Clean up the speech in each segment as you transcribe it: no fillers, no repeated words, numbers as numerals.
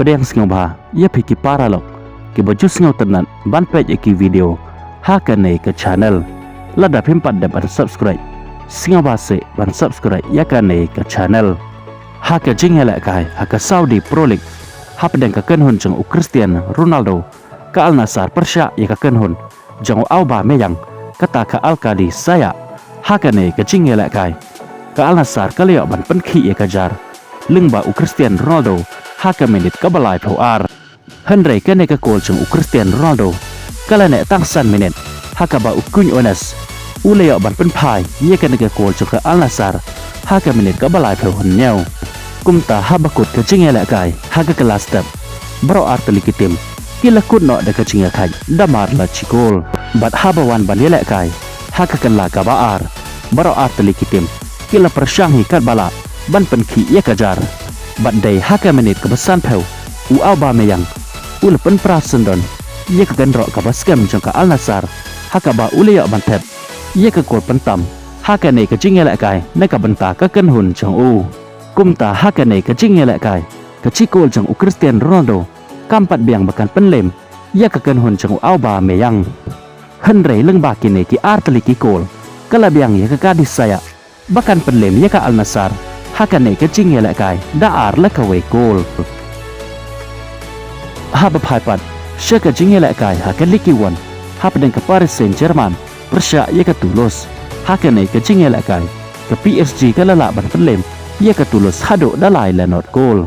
pedang sengobha ia phiki para lok ki baju sengau tenan ban page ki video ha kanai ke channel lada phimpat da ban subscribe sengobha se ban subscribe ya kanai ke channel ha ka jingela kai ha ka Saudi Pro League ha pedang ka kenhun jeng Cristiano Ronaldo ka Al Nassr Persya ya ka kenhun jeng Auba Meyang kata ka Al Qadi saya ha kanai ke jingela kai ka Al Nassr ka leo ban penkhi ya ka jar lengba Cristiano Ronaldo ha ka menit ka balai phawar henry ka ne ka kol jeng Cristiano Ronaldo kala ne tang san minute ha ka ba ukuny onas uleo ban pen phai ye ka ne ka kol jeng ka Al Nassr ha ka menit ka balai phawhun nyau kumta ha bakut ka jingela kai ha ka kelas step bro arteli kitim kila kut no da ka jinga khai damar la chikol bat ha bawan ban yela kai ha ka kala ka baar bro arteli kitim kila persyang hi kat bala ban pen khi ye ka jar bat dai ha ka menit ka besan phau u Auba Meyang ul pen prasendon ye ka gan ro ka baskem jong ka Al Nassr ha ka ba uleo ban thep ye ka kol pentam ha ka ne ka jingela kai na ka banta ka kan hun jong u kumta ha ka ne ka jingela kai ka chikol jong Cristiano Ronaldo kampat biang bakan penlem ye ka kan hun jong Auba Meyang henry lengba kini ki arteli ki kol kala biang ye ka disaya bakan penlem ye ka Al Nassr ha ka ne ka jingela kai da ar la ka we kol ha ba phai pat she ka jingela kai ha ka liki won ha pedeng ka Paris Saint-Germain Persya ye ka Toulouse ha ka ne ka jingela kai ka PSG ka lala ban penlem ye ka Toulouse hado dalai la not kol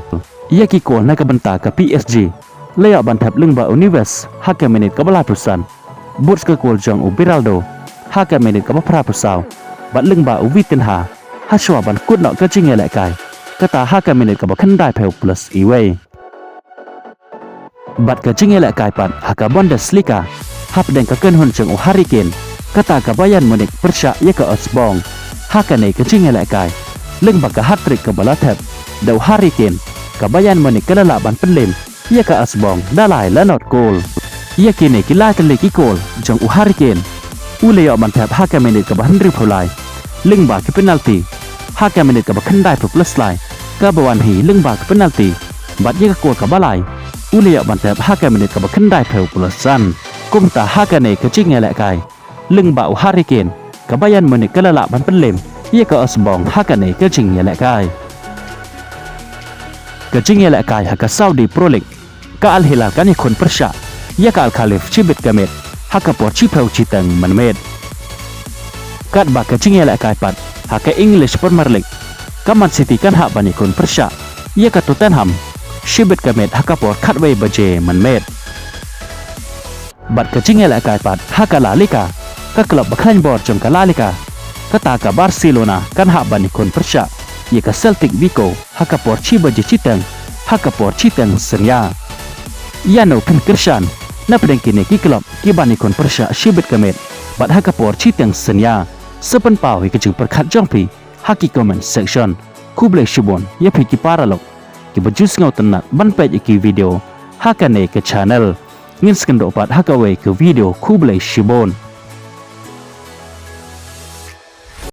ye ki kol na ka banta ka PSG leo ban thap lengba Unives ha ka menit ka bala persan buts ka kol jong Beraldo ha ka menit ka ba pra persaw bat lengba Vitinha ha shwa ban kut no ka jingela kai kata ha ka menit ka ba khandai pheu plus iwe bat ka jingela kai pat ha ka Bundesliga ha pedeng ka kenhun jong Harry Kane kata ka Bayern Munich Persya ye ka Osbong ha ka ne ka jingela kai lengba ka hat-trick ka bala thap dau Harry Kane ka Bayern Munich ka lala ban penlem ye ka Osbong dalai la not goal ye kini ki la tele ki kol jong Harry Kane uleo ban thap ha ka menit ka ba Henry phulai lengba ki penalty ha ka menit ka ba khandai plus lai ka bawan hi lengba ki penalty bat ye ka kol ka balai uleo ban thap ha ka menit ka ba khandai plus san kumta ha ka ne ka jingela kai lengba Harry Kane ka Bayern Munich ka lala ban penlem ye ka Osbong ha ka ne ka jingela kai ka jingela kai ha ka Saudi Pro League ka Al Hilal ka ni khon Persya ye ka Al Khalif chibit kamet ha ka por chi phau chi tang manmet kat ba ka jingela kai pat ha ka English Premier League ka Man City kan ha bani khon Persya ye ka Tottenham chibit kamet ha ka por khat wei baje manmet bat ka jingela kai pat ha ka La Liga ka klub bakhan bor jong ka La Liga ka ta ka Barcelona kan ha bani khon Persya ye ka Celtic Vigo ha ka por chi baje chi tang ha ka por chi tang senya Yano pen Krishan na pedeng kini ki klub ki bani kon Persya chibit kamet bat ha ka por chi tang senya sepen pau hi ka jing perkhat jong pi ha ki comment section Kublai Shibon ye phi ki para lok ki bajus ngau tanat ban page ki video ha ka ne ke channel ngin skendo pat ha ka we ke video Kublai Shibon